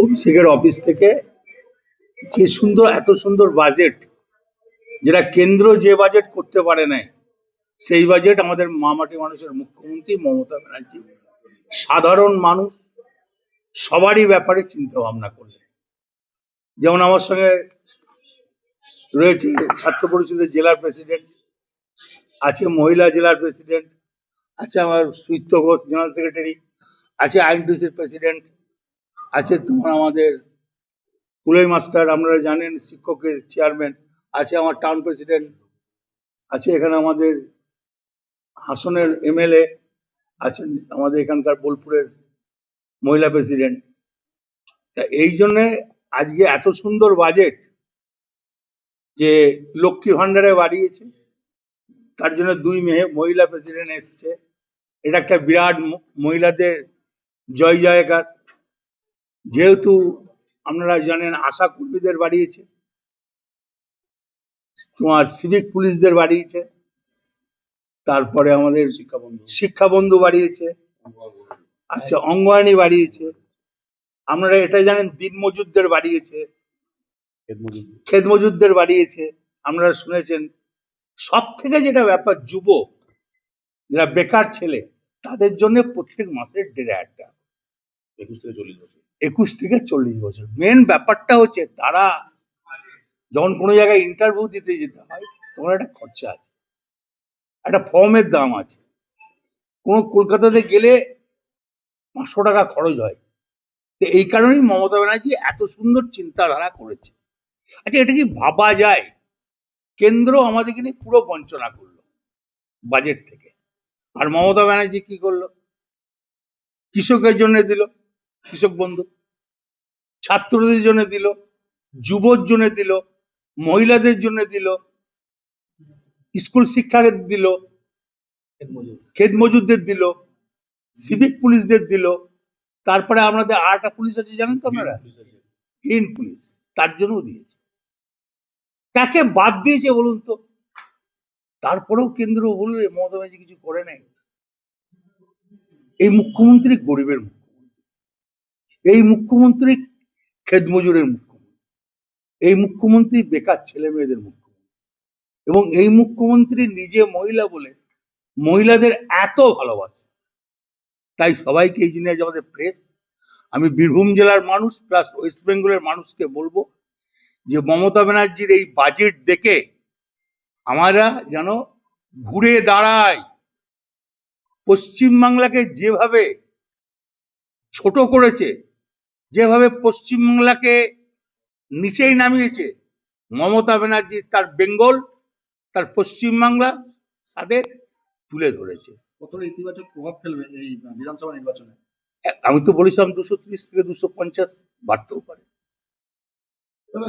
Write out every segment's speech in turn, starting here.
অভিষেকের অফিস থেকে যে সুন্দর এত সুন্দর বাজেট, যেটা কেন্দ্র যে বাজেট করতে পারে নাই, সেই বাজেট আমাদের মামাটি মানুষের মুখ্যমন্ত্রী মমতা ব্যানার্জি সাধারণ মানুষ সবারই ব্যাপারে চিন্তা ভাবনা করলেন। যেমন আমার সঙ্গে রয়েছে ছাত্র পরিষদের জেলার প্রেসিডেন্ট, আছে মহিলা জেলার প্রেসিডেন্ট, আছে আমার সুইত্য ঘোষ জেনারেল সেক্রেটারি, আছে আইনটিসির প্রেসিডেন্ট, আছে তোমার আমাদের পুলই মাস্টার, আপনারা জানেন শিক্ষকের চেয়ারম্যান, আছে আমার টাউন প্রেসিডেন্ট, আছে এখানে আমাদের হাসনের এমএলএ, আছেন আমাদের এখানকার বোলপুরের মহিলা প্রেসিডেন্ট। তা এই জন্যে আজকে এত সুন্দর বাজেট, যে লক্ষ্মী ভান্ডারে বাড়িয়েছে, তার জন্য 2 মহিলা প্রেসিডেন্ট এসছে। এটা একটা বিরাট মহিলাদের জয় জয়কার। যেহেতু আপনারা জানেন আশা কর্মীদের বাড়িয়েছে, তোমার সিভিক পুলিশদের বাড়িয়েছে, তারপরে আমাদের শিক্ষা বন্ধু বাড়িয়েছে, আচ্ছা অঙ্গনওয়াড়ি বাড়িয়েছে, আপনারা এটা জানেন দিনমজুরদের বাড়িয়েছে, ক্ষেত মজুরদের বাড়িয়েছে, আপনারা শুনেছেন। সব থেকে যেটা ব্যাপার, যুবক যারা বেকার ছেলে, তাদের জন্য প্রত্যেক মাসে 1,500 টাকা, 21 থেকে 40 বছর। মেন ব্যাপারটা হচ্ছে তারা যখন কোনো জায়গায় ইন্টারভিউ দিতে যেতে হয়, তখন একটা খরচা আছে, একটা ফর্মের দাম আছে। কোনো কলকাতাতে গেলে 500 টাকা খরচ হয়। তো এই কারণেই মমতা ব্যানার্জি এত সুন্দর চিন্তাধারা করেছে। আচ্ছা, এটা কি ভাবা যায়? কেন্দ্র আমাদেরকে নিয়ে পুরো বঞ্চনা করলো বাজেট থেকে, আর মমতা ব্যানার্জি কি করলো? কৃষকের জন্য দিল কৃষক বন্ধু, ছাত্রদের জন্য দিল, যুবর জন্য দিল, মহিলাদের জন্য দিল, স্কুল শিক্ষাকে দিল, ক্ষেত মজুরদের দিল, সিভিক পুলিশদের দিল, তারপরে আমাদের আরেকটা পুলিশ আছে জানেন তো আপনারা, গ্রিন পুলিশ, তার জন্য দিয়েছে। কাকে বাদ দিয়েছে বলুন তো? তারপরেও কেন্দ্র বলবে মমতা ব্যানার্জি কিছু করে নাই। এই মুখ্যমন্ত্রী গরিবের মুখ্যমন্ত্রী, এই মুখ্যমন্ত্রী ক্ষেত মজুরের মুখ্যমন্ত্রী, এই মুখ্যমন্ত্রী বেকার ছেলে মেয়েদের মুখ্যমন্ত্রী, এবং এই মুখ্যমন্ত্রী নিজে মহিলা বলে মহিলাদের এত ভালোবাসে। তাই সবাইকে এই জন্য আমাদের প্রেস, আমি বীরভূম জেলার মানুষ প্লাস ওয়েস্ট বেঙ্গলের মানুষকে বলবো যে মমতা ব্যানার্জির এই বাজেট দেখে আমরা যেন ঘুরে দাঁড়াই। পশ্চিমবাংলাকে যেভাবে ছোট করেছে, যেভাবে পশ্চিমবাংলাকে নিচেই নামিয়েছে মমতা ব্যানার্জি, তার বেঙ্গল, তার পশ্চিমবাংলা তাদের তুলে ধরেছে। কতটা ইতিবাচক প্রভাব ফেলবে এই বিধানসভা নির্বাচনে? আমি তো বলেছিলাম 230 থেকে 250 বাড়তেও পারে।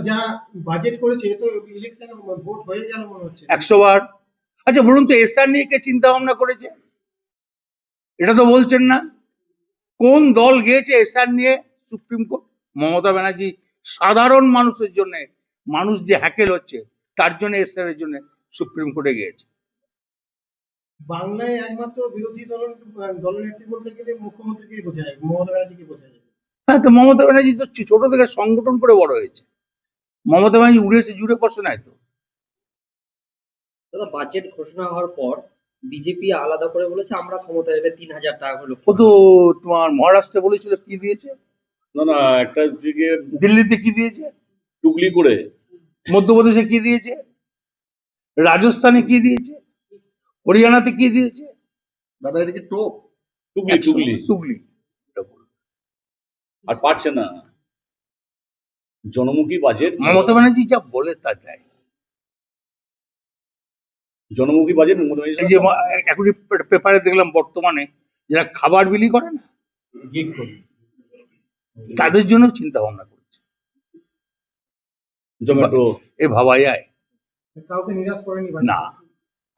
যা বাজেট করেছে তো ইলেকশনে ভোট হয়ে গেল মনে হচ্ছে 100 বার। আচ্ছা বলুন তো, এসআর নিয়ে কে চিন্তা ভাবনা করেছে? এটা তো বলছেন না। কোন দল গিয়েছে এসআর নিয়ে সুপ্রিম কোর্ট? মমতা ব্যানার্জি সাধারণ মানুষের জন্য, মানুষ যে হ্যাকেল হচ্ছে তার জন্য এসআর এর জন্য সুপ্রিম কোর্টে গিয়েছে। বাংলায় একমাত্র বিরোধী দলনেত্রী বলতে গেলে মুখ্যমন্ত্রীকেই বোঝায়, মমতা ব্যানার্জিকে বোঝায়। হ্যাঁ, তো মমতা ব্যানার্জি তো ছোট থেকে সংগঠন করে বড় হয়েছে। মমতা ব্যানার্জি উড়েছে জুড়ে বসে নাই তো। দাদা, বাজেট ঘোষণা হওয়ার পর বিজেপি আলাদা করে বলেছে আমরা ক্ষমতায় এলে 3,000 টাকা হলো। ও তো তোমার মহারাষ্ট্রে বলেছিল, কি দিয়েছে? না একটা দিকে দিল্লিতে কি দিয়েছে? টুকলি করে। মধ্যপ্রদেশে কি দিয়েছে? রাজস্থানে কি দিয়েছে? হরিয়ানাতে কি দিয়েছে? দাদা এটা কি টোপ? টুকলি। আর পারছে না। জনমুখী বাজেট মমতা ব্যানার্জি যা বলে তা যায়। জনমুখী বাজেট এই যে এখন পেপারে দেখলাম বর্তমানে যারা খাবার বিলি করে না, তাদের জন্য চিন্তা ভাবনা করেছে। জোম্যাটো এ ভাবা যায়? কাউকে নিরাশ করেনি না।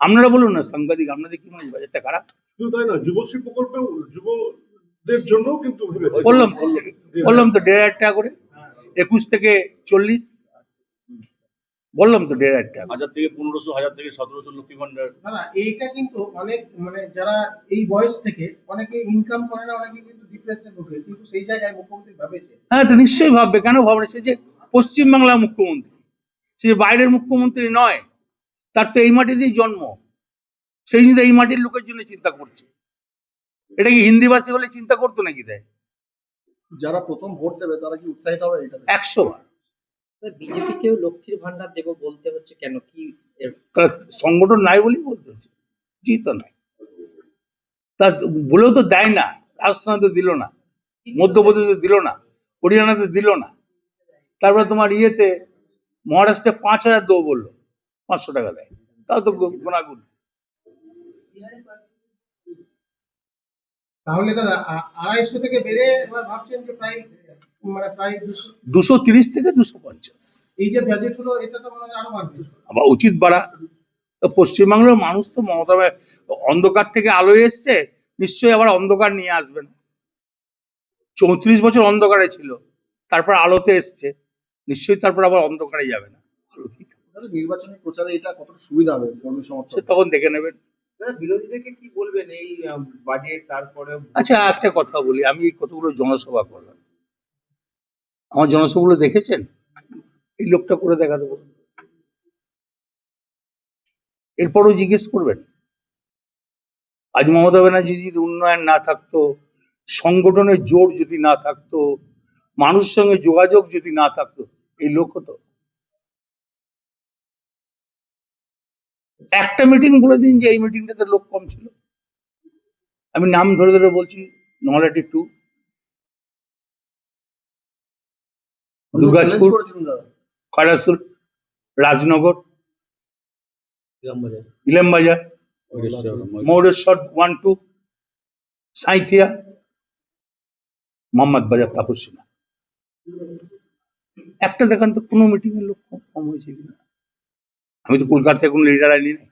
আপনারা বলুন না, সাংবাদিক, আপনাদের কি মনে হয় বাজেটটা খারাপ? শুধু তাই না, যুবশ্রী প্রকল্পেও যুবদের জন্য কিন্তু বললাম তো 1,500 টাকা করে, 21 থেকে 40। বললাম তো 1.5 টাকা। 1000 থেকে 1500, 1000 থেকে 1700 লক্ষ্মী ভান্ডার। দাদা এইটা কিন্তু অনেক মানে যারা এই বয়স থেকে অনেকে ইনকাম করে না, অনেকে কিন্তু ডিপ্রেশনে ভোগে, কিন্তু সেই জায়গায় মুখ্যমন্ত্রী ভাবেছে। হ্যাঁ, তো নিশ্চয়ই ভাববে, কেন ভাববে না? সে যে পশ্চিমবাংলার মুখ্যমন্ত্রী, সে যে বাইরের মুখ্যমন্ত্রী নয়, তার তো এই মাটিতেই জন্ম, সেই জন্য এই মাটির লোকের জন্য চিন্তা করছে। এটা কি হিন্দিভাষী হলে চিন্তা করতো নাকি? দেয় যারা প্রথম ভোট দেবে তারা কি উৎসাহিত হবে এটা? 100 বার। বিজেপিকেও লক্ষ্মীর ভান্ডার দেবো বলতে হচ্ছে কেন? কি এর তার সংগঠন নাই বলেই বলতে হচ্ছে, জি তো নাই, তা বলেও তো দেয় না। রাজস্থানে তো দিল না, মধ্যপ্রদেশে দিল না, হরিয়ানাতে দিল না, তারপরে তোমার ইয়েতে মহারাষ্ট্রে 5000 দেবো বললো, 500 টাকা দেয়, তাও তো গোনাগুন। তাহলে দাদা 250 থেকে বেড়ে এবার ভাবছেন যে প্রায় মানে প্রায় 200। 230 থেকে 250। এই যে বাজেট হলো এটা তো মনে হয় আরো বাড়বে। আবার উচিত বাড়া। তো পশ্চিমবাংলার মানুষ তো মমতা অন্ধকার থেকে আলো এসছে, নিশ্চয়ই আবার অন্ধকার নিয়ে আসবেন। 34 বছর অন্ধকারে ছিল, তারপর আলোতে এসছে, নিশ্চয়ই তারপর আবার অন্ধকারে যাবে না, আলোতেই থাকবে। তাহলে নির্বাচনী প্রচারে এটা কতটা সুবিধা হবে কর্মী সমর্থক? সে তখন দেখে নেবেন। বিরোধীদেরকে কি বলবেন এই বাজেট তারপরে? আচ্ছা, একটা কথা বলি, আমি এই কতগুলো জনসভা করলাম, আমার জনসভাগুলো দেখেছেন? এই লোকটা করে দেখাতে বলুন, এরপরও জিজ্ঞেস করবেন। আজ মমতা ব্যানার্জি যদি উন্নয়ন না থাকতো, সংগঠনের জোর যদি না থাকতো, মানুষের সঙ্গে যোগাযোগ যদি না থাকতো, এই লোক হতো? একটা মিটিং বলে দিন যে এই মিটিংটাতে লোক কম ছিল। আমি নাম ধরে ধরে বলছি, নলাটি 2, দুর্গাপুর, করেছিলেন দাদা? খয়রাসুল, রাজনগর, ইলামবাজার, মৌরেশ্বর 1-2, সাঁইথিয়া, মোহাম্মদ বাজার, তাপসীনা। একটা দেখান তো কোনো মিটিং এর লোক কম হয়েছে কিনা। আমি তো কলকাতা থেকে কোনো লিডার আনি নাই,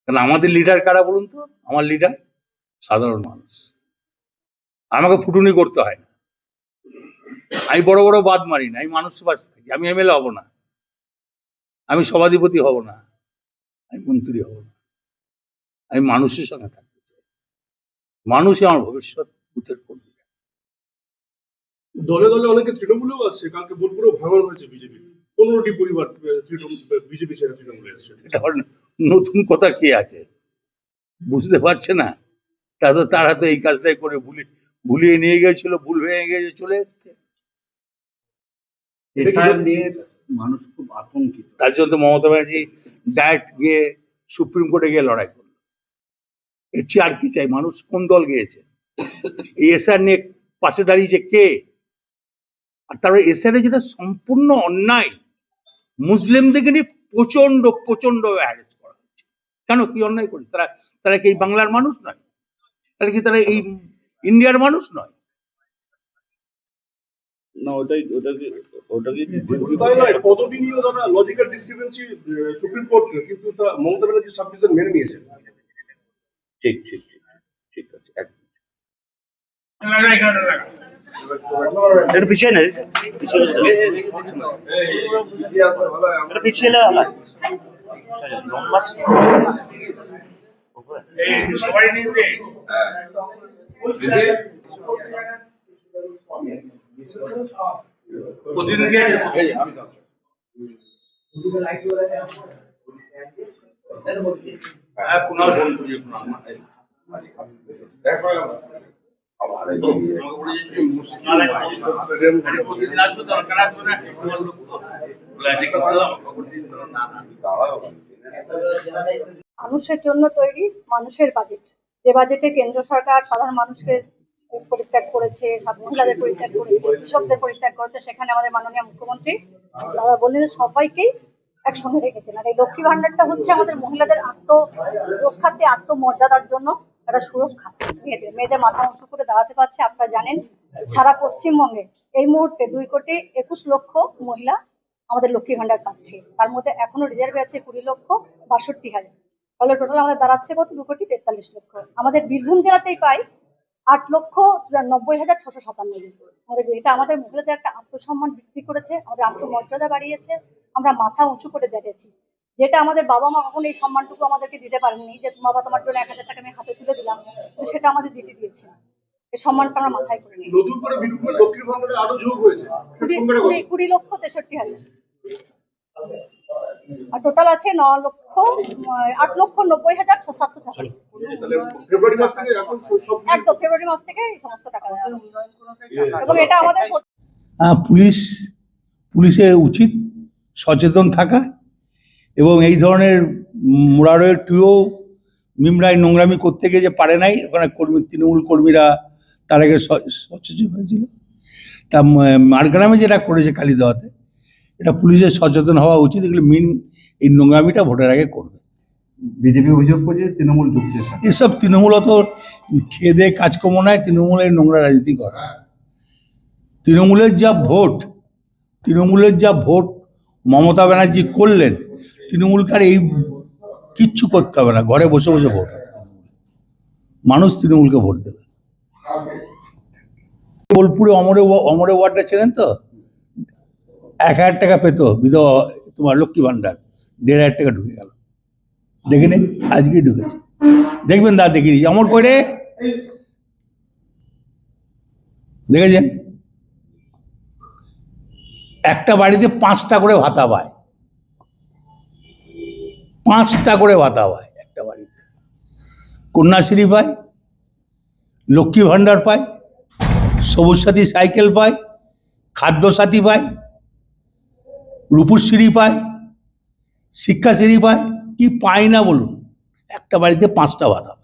কারণ আমাদের লিডার কারা বলুন তো? আমার লিডার সাধারণ মানুষ, আমাকে ফুটুনি করতে হয় না, আমি বড় বড় বাদ মারি না, আমি মানুষের পাশে থাকি। আমি এমএলএ হব না, আমি সভাধিপতি হব না, আমি মন্ত্রী হব না, আমি মানুষের সঙ্গে থাকতে চাই। মানুষই আমার ভবিষ্যৎ, বুথের কর্মী। দলে দলে অনেকে তৃণমূলেও আসছে, কালকে বোলপুরেও ভাঙন হয়েছে বিজেপি, 15টি পরিবার বিজেপি ছেড়ে তৃণমূলে এসছে। এটা আবার নতুন কথা কি আছে, বুঝতে পারছে না? তারা তো এই কাজটাই করে ভুলিয়ে নিয়ে গেছিল, ভুল ভেঙে গেছে, চলে এসছে। নিয়ে মানুষ খুব আতঙ্কিত। তার জন্য তো মমতা ব্যানার্জি ডাইরেক্ট গিয়ে সুপ্রিম কোর্টে গিয়ে লড়াই করলো। এর চেয়ে আর কি চাই? মানুষ কোন দল গিয়েছে? এই এসআর নিয়ে পাশে দাঁড়িয়েছে কে? আর তারপরে এসআর যেটা সম্পূর্ণ অন্যায়, মুসলিমদেরকে নিয়ে প্রচন্ড প্রচন্ড হ্যারেস করা হচ্ছে। কেন, কি অন্যায় করেছে তারা? তারা কি এই বাংলার মানুষ নয়? তারা এই ইন্ডিয়ার মানুষ নয়? না, ওটাকে তাই নয়, পদবি নিয়েও দাদা লজিক্যাল ডিসক্রিপেন্সি সুপ্রিম কোর্ট, কিন্তু তা মমতা ব্যানার্জি সাবডিভিশন মেনে নিয়েছে। ঠিক ঠিক ঠিক ঠিক আছে। একটু পিছিয়ে না পিছিয়ে মানুষের জন্য তৈরি মানুষের বাজেট, যে বাজেটে কেন্দ্র সরকার সাধারণ মানুষকে পরিত্যাগ করেছে, মহিলাদের পরিত্যাগ করেছে, কৃষকদের পরিত্যাগ করেছে, সেখানে আমাদের মাননীয় মুখ্যমন্ত্রী তারা বললেন সবাইকেই একসঙ্গে রেখেছেন। আর এই লক্ষ্মী ভান্ডারটা হচ্ছে আমাদের মহিলাদের আত্মরক্ষার্থে, আত্মমর্যাদার জন্য একটা সুরক্ষা। মেয়েদের মাথা উঁচু করে দাঁড়াতে পারছে। আপনারা জানেন সারা পশ্চিমবঙ্গে এই মুহূর্তে 2,21,00,000 মহিলা আমাদের লক্ষ্মী ভান্ডার পাচ্ছে, তার মধ্যে এখনো রিজার্ভে আছে 20,62,000। তাহলে টোটাল আমাদের দাঁড়াচ্ছে কত? 2,43,00,000। আমাদের বীরভূম জেলাতেই পাই 8,90,697 আমাদের এটা আমাদের মহিলাদের একটা আত্মসম্মান বৃদ্ধি করেছে, আমাদের আত্মমর্যাদা বাড়িয়েছে, আমরা মাথা উঁচু করে দেখেছি, যেটা আমাদের বাবা মা কখনো এই সম্মানটুকু আমাদেরকে দিতে পারেননি, যে বাবা তোমার জন্য 1,000 টাকা আমি হাতে তুলে দিলাম, তো সেটা আমাদের দিতে দিয়েছে। এই সম্মানটা আমরা মাথায় করে নিই। নতুন করে বিরূপে লক্ষ্মীর ভান্ডারে আরো যোগ হয়েছে 20,63,000 আর টোটাল আছে 8,90,700 তাহলে ফেব্রুয়ারি মাস থেকে এখন সব একদম ফেব্রুয়ারি মাস থেকে এই সমস্ত টাকা দেওয়া হবে। এবং এটা আমাদের পুলিশের উচিত সচেতন থাকা এবং এই ধরনের মোরারোয়ের টুও মিমরাই নোংরামি করতে গিয়ে যে পারে নাই, ওখানে তৃণমূল কর্মীরা তার আগে সচেতন হয়েছিল। তা মারগ্রামে যেটা করেছে কালীদহতে, এটা পুলিশের সচেতন হওয়া উচিত। এগুলো এই নোংরামিটা ভোটের আগে করবে। বিজেপি অভিযোগ করছে তৃণমূল যুক্তির সাথে। এসব তৃণমূল অত খেয়ে দেয়ে কাজকর্ম নয়, তৃণমূলের নোংরা রাজনীতি করে। তৃণমূলের যা ভোট মমতা ব্যানার্জি করলেন, তৃণমূলকে আর এই কিচ্ছু করতে হবে না, ঘরে বসে বসে ভোট হবে। মানুষ তৃণমূলকে ভোট দেবে। বোলপুরে অমরে ওয়ার্ডটা ছিলেন তো, 1,000 টাকা পেত বিধবা তোমার লক্ষ্মী ভান্ডার, 1,500 টাকা ঢুকে গেল। দেখে নিন, আজকেই ঢুকেছে, দেখবেন দা দেখিয়ে দিয়েছি অমর করে দেখেছেন। একটা বাড়িতে 5টা করে ভাতা পায়, 5টা করে ভাতা পায় একটা বাড়িতে। কন্যাশ্রী পায়, লক্ষ্মী ভান্ডার পায়, সবুজ সাথী সাইকেল পায়, খাদ্যসাথী পায়, রূপশ্রী পায়, শিক্ষাশ্রী পায়। কি পায় না বলুন? একটা বাড়িতে 5টা ভাতা পায়।